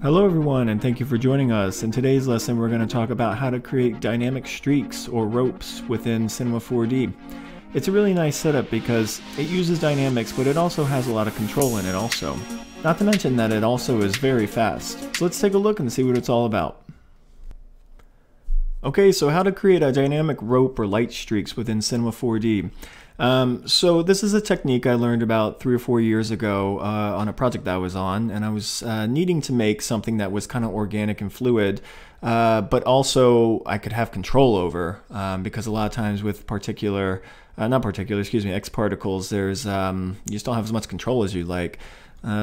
Hello everyone, and thank you for joining us. In today's lesson we're going to talk about how to create dynamic streaks or ropes within Cinema 4D. It's a really nice setup because it uses dynamics, but it also has a lot of control in it also. Not to mention that it also is very fast. So let's take a look and see what it's all about. Okay, so how to create a dynamic rope or light streaks within Cinema 4D. So this is a technique I learned about 3 or 4 years ago on a project that I was on, and I was needing to make something that was kind of organic and fluid, but also I could have control over, because a lot of times with X particles, there's you just don't have as much control as you'd like.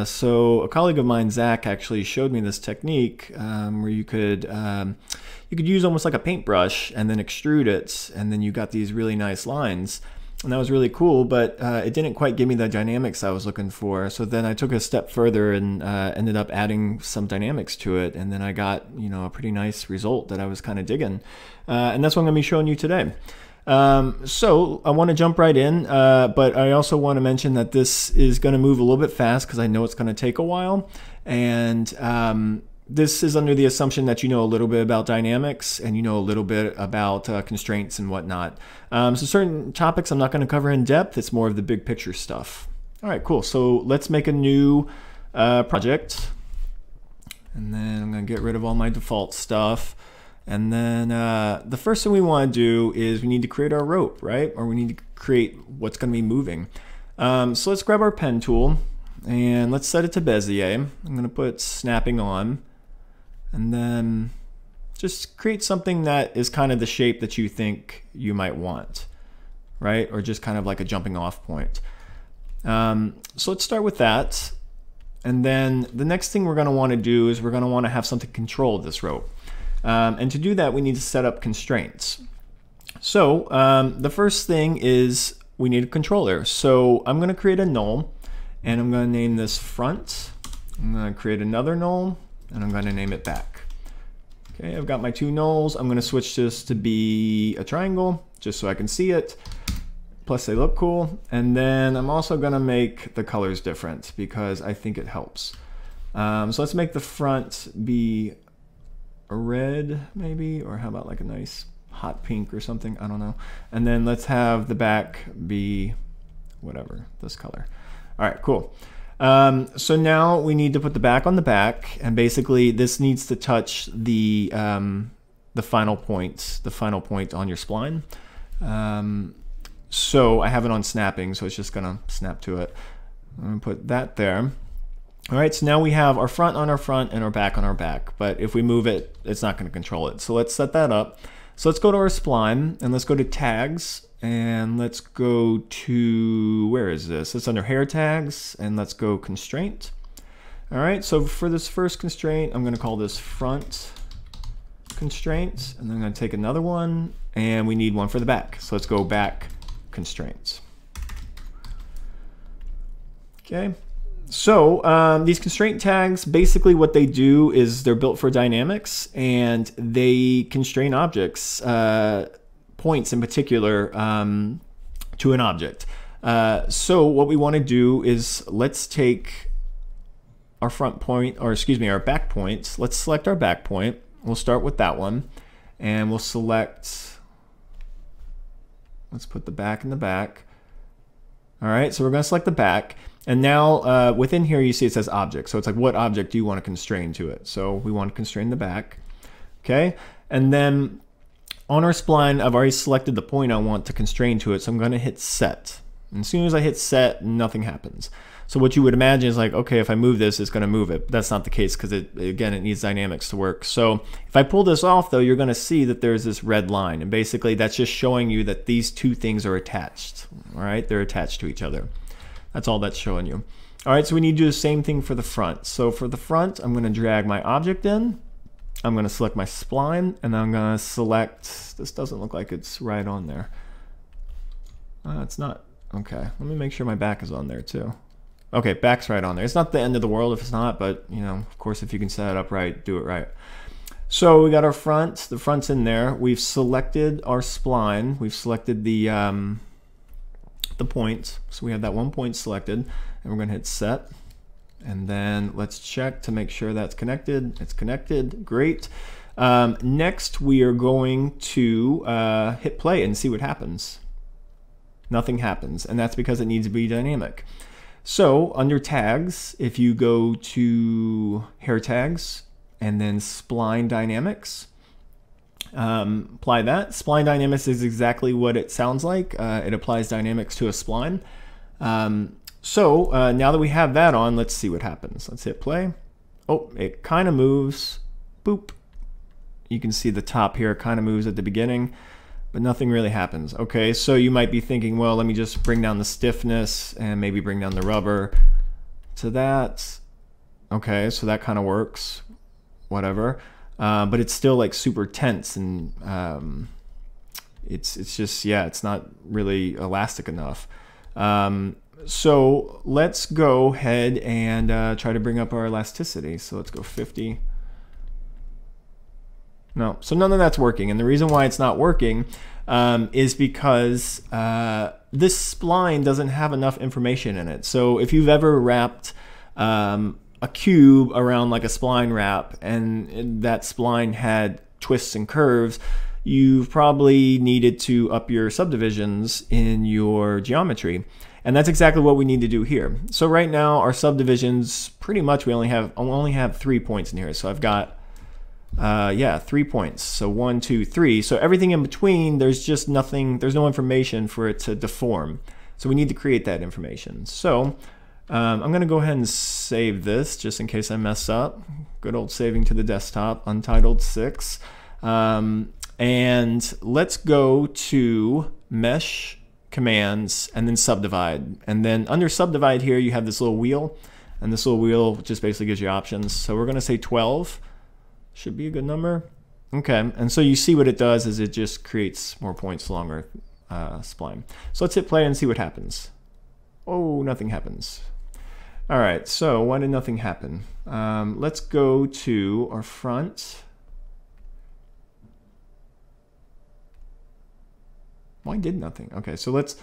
So a colleague of mine, Zach, actually showed me this technique where you could use almost like a paintbrush and then extrude it, and then you got these really nice lines. And that was really cool, but it didn't quite give me the dynamics I was looking for. So then I took a step further and ended up adding some dynamics to it, and then I got, a pretty nice result that I was kind of digging. And that's what I'm going to be showing you today. So I want to jump right in, but I also want to mention that this is going to move a little bit fast because I know it's going to take a while. And this is under the assumption that you know a little bit about dynamics and you know a little bit about constraints and whatnot. So certain topics I'm not going to cover in depth. It's more of the big picture stuff. All right, cool. So let's make a new project. And then I'm going to get rid of all my default stuff. And then the first thing we want to do is we need to create our rope, right? Or we need to create what's going to be moving. So let's grab our pen tool and let's set it to Bezier. I'm going to put snapping on. And then just create something that is kind of the shape that you think you might want, right? Or just kind of like a jumping off point. So let's start with that. And then the next thing we're going to want to do is we're going to want to have something control this rope. And to do that, we need to set up constraints. So the first thing is we need a controller. So I'm going to create a null, and I'm going to name this front. I'm going to create another null, and I'm going to name it back. Okay, I've got my two nulls. I'm going to switch this to be a triangle just so I can see it. Plus they look cool. And then I'm also going to make the colors different because I think it helps. So let's make the front be a red maybe, or how about like a nice hot pink or something, I don't know. And then let's have the back be whatever, this color. All right, cool. So now we need to put the back on the back, and basically this needs to touch the final point on your spline. So I have it on snapping, so it's just gonna snap to it. I'm gonna put that there. All right, so now we have our front on our front and our back on our back, but if we move it, it's not gonna control it. So let's set that up. So let's go to our spline and let's go to tags. And let's go to, where is this? It's under hair tags, and let's go constraint. All right, so for this first constraint, I'm going to call this front constraint, and then I'm going to take another one, and we need one for the back. So let's go back constraints. Okay, so these constraint tags, basically what they do is they're built for dynamics, and they constrain objects. Points in particular to an object. So what we want to do is let's take our front point, or excuse me, our back points. Let's select our back point. We'll start with that one, and we'll select, let's put the back in the back. All right, so we're going to select the back, and now within here you see it says object. So it's like, what object do you want to constrain to it? So we want to constrain the back. Okay, and then on our spline, I've already selected the point I want to constrain to it, so I'm going to hit set. And as soon as I hit set, nothing happens. So what you would imagine is like, okay, if I move this, it's going to move it. But that's not the case because, again, it needs dynamics to work. So if I pull this off, though, you're going to see that there's this red line. And basically, that's just showing you that these two things are attached. All right, they're attached to each other. That's all that's showing you. All right, so we need to do the same thing for the front. So for the front, I'm going to drag my object in. I'm going to select my spline, and I'm going to select, this doesn't look like it's right on there. It's not. Okay, let me make sure my back is on there too. Okay, back's right on there. It's not the end of the world if it's not, but of course, if you can set it up right, do it right. So we got our front, the front's in there. We've selected our spline. We've selected the point. So we have that one point selected, and we're going to hit set. And then let's check to make sure that's connected. It's connected, great. Next, we are going to hit play and see what happens. Nothing happens, and that's because it needs to be dynamic. So under tags, if you go to hair tags and then spline dynamics, apply that. Spline dynamics is exactly what it sounds like. It applies dynamics to a spline. So now that we have that on, let's see what happens. Let's hit play. Oh, it kind of moves. Boop. You can see the top here kind of moves at the beginning, but nothing really happens. Okay, so you might be thinking, well, let me just bring down the stiffness and maybe bring down the rubber to that. Okay, so that kind of works, whatever. But it's still like super tense, and it's just, yeah, it's not really elastic enough. So let's go ahead and try to bring up our elasticity. So let's go 50. No, so none of that's working. And the reason why it's not working is because this spline doesn't have enough information in it. So if you've ever wrapped a cube around like a spline wrap and that spline had twists and curves, you've probably needed to up your subdivisions in your geometry. And that's exactly what we need to do here. So right now our subdivisions, pretty much we only have 3 points in here. So I've got, yeah, 3 points. So 1, 2, 3. So everything in between, there's just nothing, there's no information for it to deform. So we need to create that information. So I'm gonna go ahead and save this just in case I mess up. Good old saving to the desktop, Untitled 6. And let's go to Mesh, Commands, and then Subdivide. And then under Subdivide here, you have this little wheel, and this little wheel just basically gives you options. So we're gonna say 12. Should be a good number. Okay, and so you see what it does is it just creates more points along our spline. So let's hit play and see what happens. Oh, nothing happens. All right, so why did nothing happen? Let's go to our front. Why did nothing? Okay, so let's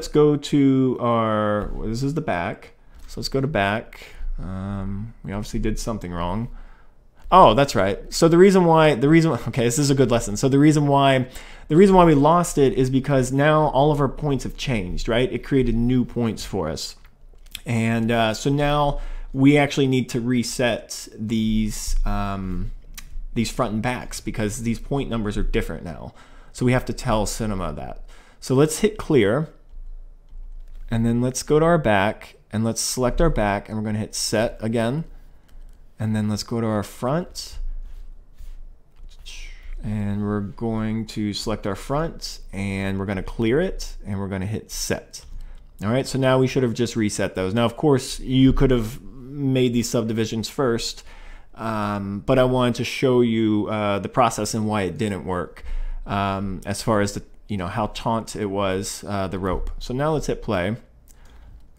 go to our, this is the back. So let's go to back. We obviously did something wrong. Oh, that's right. So okay, this is a good lesson. So the reason why we lost it is because now all of our points have changed, right? It created new points for us. And so now we actually need to reset these front and backs because these point numbers are different now. So we have to tell Cinema that. So let's hit clear, and then let's go to our back, and let's select our back, and we're going to hit set again. And then let's go to our front, and we're going to select our front, and we're going to clear it, and we're going to hit set. All right, so now we should have just reset those. Now, of course, you could have made these subdivisions first, but I wanted to show you the process and why it didn't work, as far as how taut it was, the rope. So now let's hit play.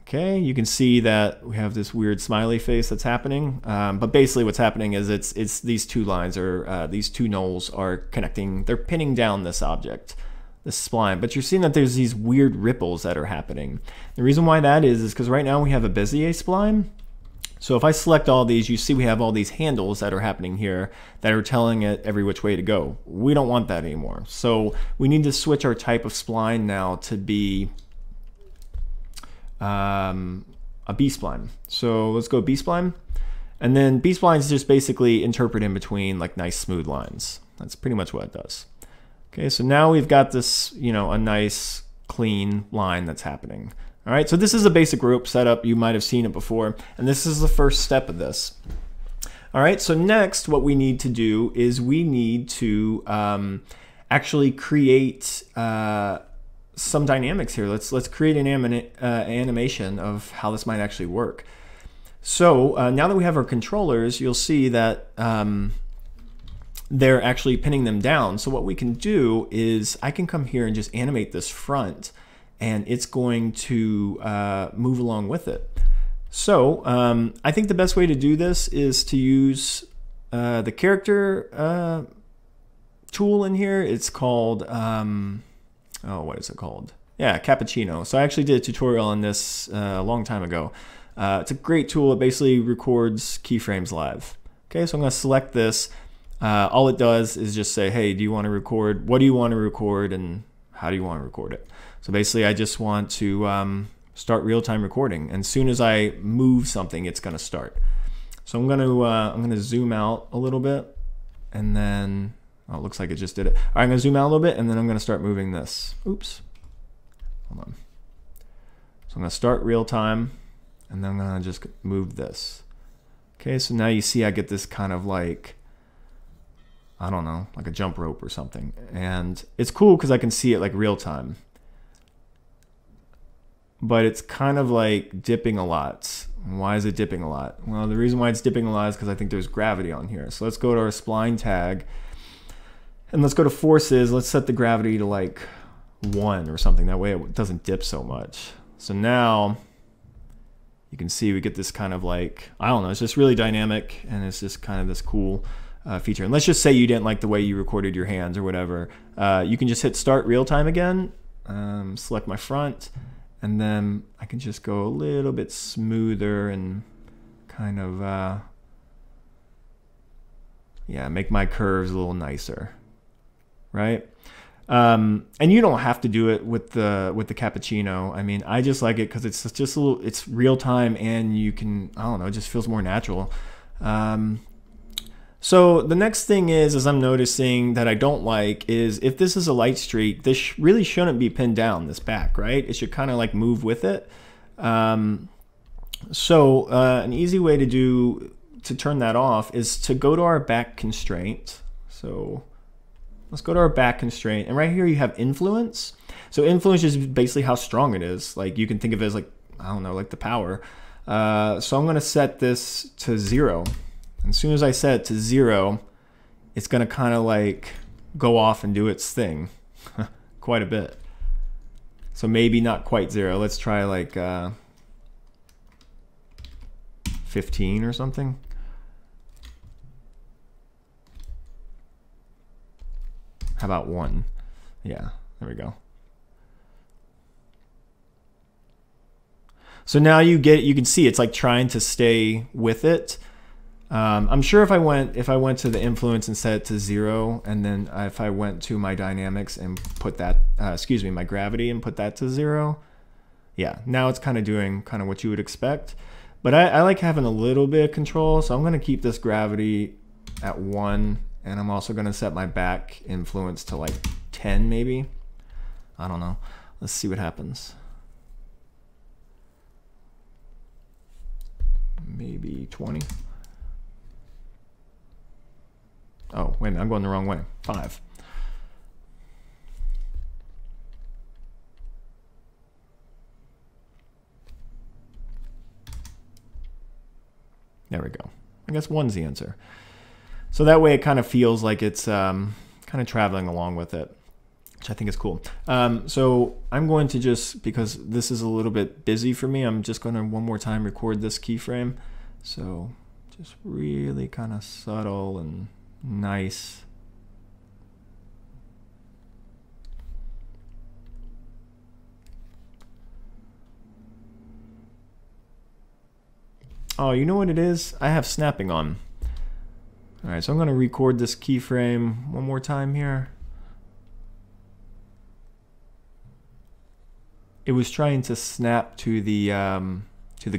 Okay, you can see that we have this weird smiley face that's happening, but basically what's happening is it's these two lines, or these two knolls are connecting, they're pinning down this object, this spline, but you're seeing that there's these weird ripples that are happening. The reason why that is because right now we have a Bezier spline. So if I select all these, you see we have all these handles that are happening here that are telling it every which way to go. We don't want that anymore. So we need to switch our type of spline now to be a B-spline. So let's go B-spline. And then B-spline is just basically interpret in between like nice smooth lines. That's pretty much what it does. Okay, so now we've got this, a nice clean line that's happening. All right, so this is a basic rope setup. You might have seen it before, and this is the first step of this. All right, so next what we need to do is we need to actually create some dynamics here. Let's create an animation of how this might actually work. So now that we have our controllers, you'll see that they're actually pinning them down. So what we can do is I can come here and just animate this front, and it's going to move along with it. So I think the best way to do this is to use the character tool in here. It's called, oh, what is it called? Yeah, Cappuccino. So I actually did a tutorial on this a long time ago. It's a great tool. It basically records keyframes live. Okay, so I'm going to select this. All it does is just say, hey, do you want to record? What do you want to record, and how do you want to record it? So basically, I just want to start real-time recording. And as soon as I move something, it's going to start. So I'm going to zoom out a little bit, and then oh, it looks like it just did it. All right, I'm going to zoom out a little bit, and then I'm going to start moving this. Oops. Hold on. So I'm going to start real time, and then I'm going to just move this. Okay, so now you see I get this kind of like, I don't know, like a jump rope or something. And it's cool because I can see it like real time. But it's kind of like dipping a lot. Why is it dipping a lot? Well, the reason why it's dipping a lot is because I think there's gravity on here. So let's go to our spline tag, and let's go to forces. Let's set the gravity to like 1 or something. That way it doesn't dip so much. So now you can see we get this kind of like, I don't know, it's just really dynamic, and it's just kind of this cool feature. And let's just say you didn't like the way you recorded your hands or whatever. You can just hit start real time again, select my front, and then I can just go a little bit smoother and kind of, yeah, make my curves a little nicer, right? And you don't have to do it with the cappuccino. I mean, I just like it because it's just a little, it's real time, and you can, I don't know, it just feels more natural. So the next thing is I'm noticing that I don't like is if this is a light streak, this really shouldn't be pinned down, this back, right? It should kind of like move with it. So an easy way to turn that off is to go to our back constraint. So let's go to our back constraint, and right here you have influence. So influence is basically how strong it is. Like you can think of it as like, I don't know, like the power. So I'm gonna set this to 0. As soon as I set it to 0, it's gonna kind of like go off and do its thing quite a bit. So maybe not quite 0. Let's try like 15 or something. How about 1? Yeah, there we go. So now you can see it's like trying to stay with it. I'm sure if I went to the influence and set it to 0, and then if I went to my dynamics and put that, excuse me, my gravity and put that to 0, yeah, now it's kind of doing kind of what you would expect. But I like having a little bit of control, so I'm going to keep this gravity at 1, and I'm also going to set my back influence to like 10 maybe. I don't know. Let's see what happens. Maybe 20. Oh, wait a minute, I'm going the wrong way. 5. There we go. I guess 1's the answer. So that way it kind of feels like it's kind of traveling along with it, which I think is cool. So I'm going to just, because this is a little bit busy for me, I'm just going to one more time record this keyframe. So just really kind of subtle and nice. Oh, you know what it is? I have snapping on. All right, so I'm going to record this keyframe one more time here. It was trying to snap to the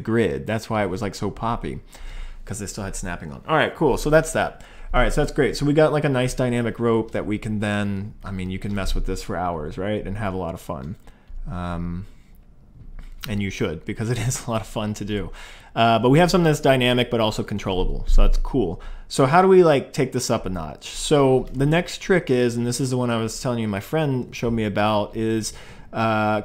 grid. That's why it was like so poppy, because they still had snapping on. All right, cool. So that's that. All right, so that's great. So we got like a nice dynamic rope that we can then, I mean, you can mess with this for hours, right? And have a lot of fun. And you should, because it is a lot of fun to do. But we have something that's dynamic but also controllable, so that's cool. So how do we like take this up a notch? So the next trick is, and this is the one I was telling you my friend showed me about, is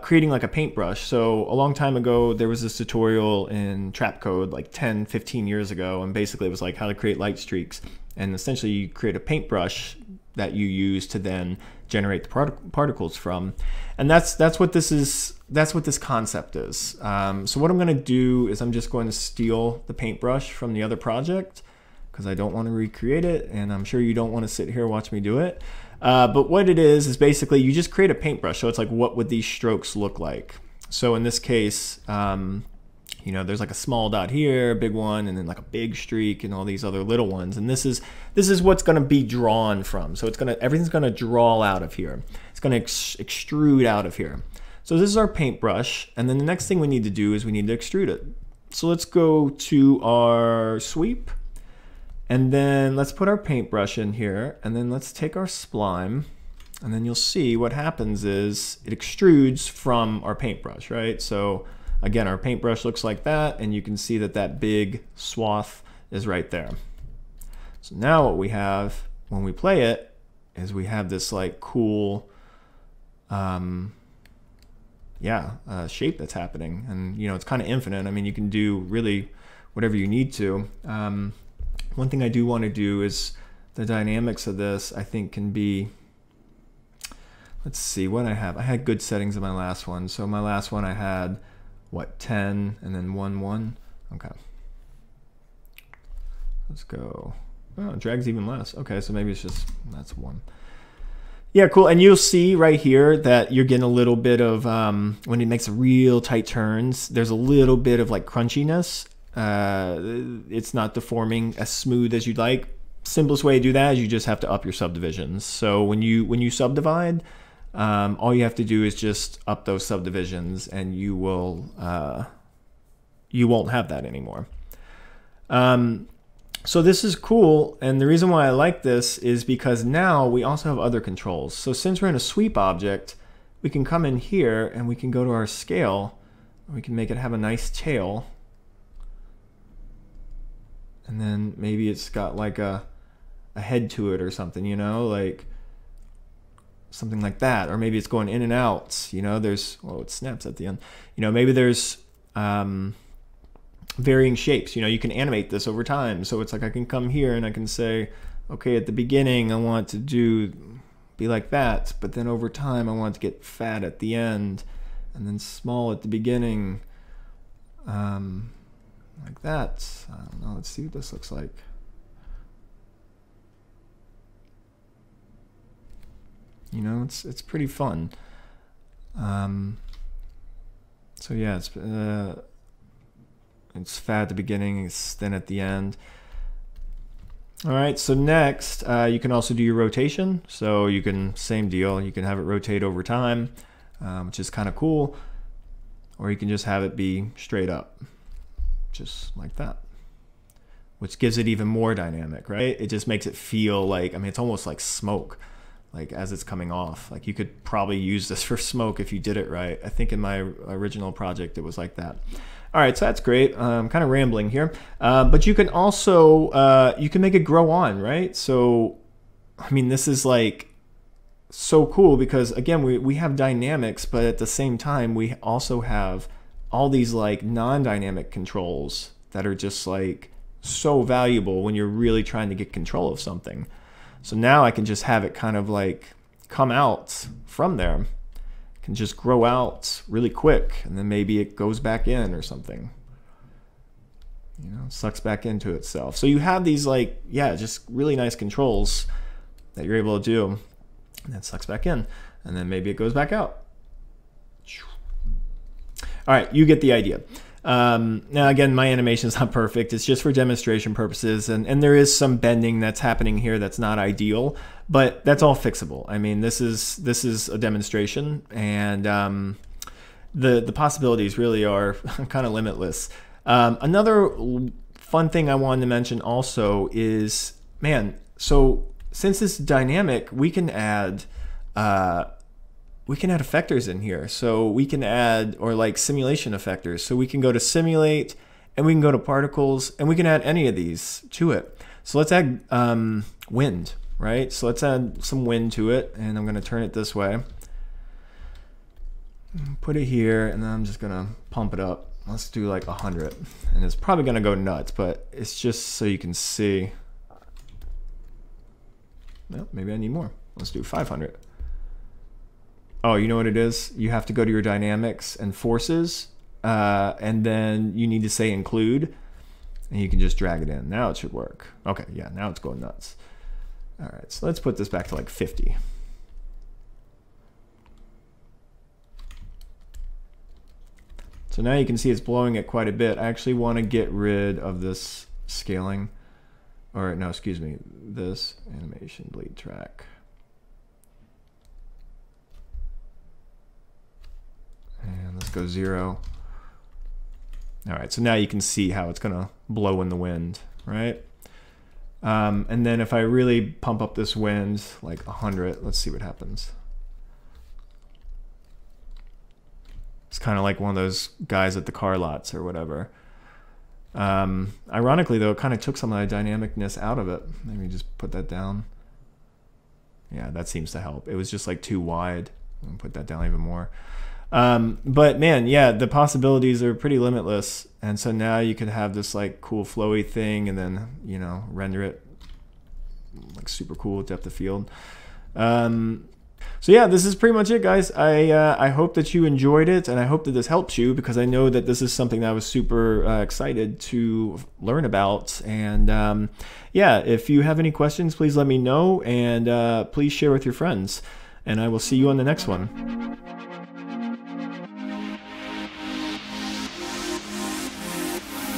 creating like a paintbrush. So a long time ago there was this tutorial in Trapcode like 10-15 years ago, and basically it was like how to create light streaks, and essentially you create a paintbrush that you use to then generate the particles from. And that's what this is. That's what this concept is. So what I'm going to do is I'm just going to steal the paintbrush from the other project, because I don't want to recreate it, and I'm sure you don't want to sit here and watch me do it. But what it is basically you just create a paintbrush. So it's like, what would these strokes look like? So in this case, you know, there's like a small dot here, a big one, and then like a big streak and all these other little ones. And this is what's going to be drawn from. So everything's going to draw out of here. It's going to extrude out of here. So this is our paintbrush. And then the next thing we need to do is we need to extrude it. So let's go to our sweep, and then let's put our paintbrush in here, and then let's take our spline, and then you'll see what happens is it extrudes from our paintbrush, right? So again, our paintbrush looks like that, and you can see that that big swath is right there. So now what we have when we play it is we have this like cool shape that's happening, and you know, it's kind of infinite. I mean, you can do really whatever you need to. One thing I do want to do is the dynamics of this, I think, can be, let's see what I have. I had good settings in my last one. So my last one I had what, 10 and then 1 1. Okay, let's go. Oh, it drags even less. Okay, so maybe it's just, that's 1. Yeah, cool. And you'll see right here that you're getting a little bit of, when it makes real tight turns, there's a little bit of like crunchiness. It's not deforming as smooth as you'd like. Simplest way to do that is you just have to up your subdivisions. So when you subdivide, all you have to do is just up those subdivisions, and you won't have that anymore. So this is cool, and the reason why I like this is because now we also have other controls. So since we're in a sweep object, we can come in here and we can go to our scale. We can make it have a nice tail. And then maybe it's got like a head to it or something, you know, like something like that. Or maybe it's going in and out, you know, there's, well, it snaps at the end. You know, maybe there's varying shapes. You know, you can animate this over time. So it's like I can come here and I can say, okay, at the beginning I want to be like that, but then over time I want to get fat at the end, and then small at the beginning, like that. I don't know. Let's see what this looks like. You know, it's pretty fun. So yeah, it's fat at the beginning, it's thin at the end. All right, so next, you can also do your rotation. So you can, same deal, you can have it rotate over time, which is kind of cool. Or you can just have it be straight up, just like that, which gives it even more dynamic, right? It just makes it feel like, I mean, it's almost like smoke, like as it's coming off. Like you could probably use this for smoke if you did it right. I think in my original project, it was like that. All right, so that's great. I'm kind of rambling here, but you can also, you can make it grow on, right? So, I mean, this is like so cool because again, we have dynamics, but at the same time, we also have all these like non-dynamic controls that are just like so valuable when you're really trying to get control of something. So now I can just have it kind of like come out from there. It can just grow out really quick, and then maybe it goes back in or something. You know, sucks back into itself. So you have these like, yeah, just really nice controls that you're able to do. And then sucks back in, and then maybe it goes back out. All right, you get the idea. Now again, my animation is not perfect. It's just for demonstration purposes, and there is some bending that's happening here that's not ideal, but that's all fixable. I mean, this is a demonstration, and the possibilities really are kind of limitless. Another fun thing I wanted to mention also is, man, so since it's dynamic, we can add effectors in here. So we can add, or like simulation effectors. So we can go to simulate, and we can go to particles, and we can add any of these to it. So let's add wind, right? So let's add some wind to it, and I'm going to turn it this way. Put it here, and then I'm just going to pump it up. Let's do like 100, and it's probably going to go nuts, but it's just so you can see. No, maybe I need more. Let's do 500. Oh, you know what it is? You have to go to your dynamics and forces, and then you need to say include, and you can just drag it in. Now it should work. Okay, yeah, now it's going nuts. All right, so let's put this back to like 50. So now you can see it's blowing it quite a bit. I actually want to get rid of this scaling, or no, excuse me, this animation bleed track. And let's go 0. All right, so now you can see how it's gonna blow in the wind, right? And then if I really pump up this wind, like 100, let's see what happens. It's kind of like one of those guys at the car lots or whatever. Ironically though, it kind of took some of the dynamicness out of it. Maybe just put that down. Yeah, that seems to help. It was just like too wide. I'm gonna put that down even more. But man, yeah, the possibilities are pretty limitless. And so now you could have this like cool flowy thing and then, you know, render it like super cool depth of field. So yeah, this is pretty much it, guys. I hope that you enjoyed it, and I hope that this helps you, because I know that this is something that I was super excited to learn about. And yeah, if you have any questions, please let me know, and please share with your friends. And I will see you on the next one.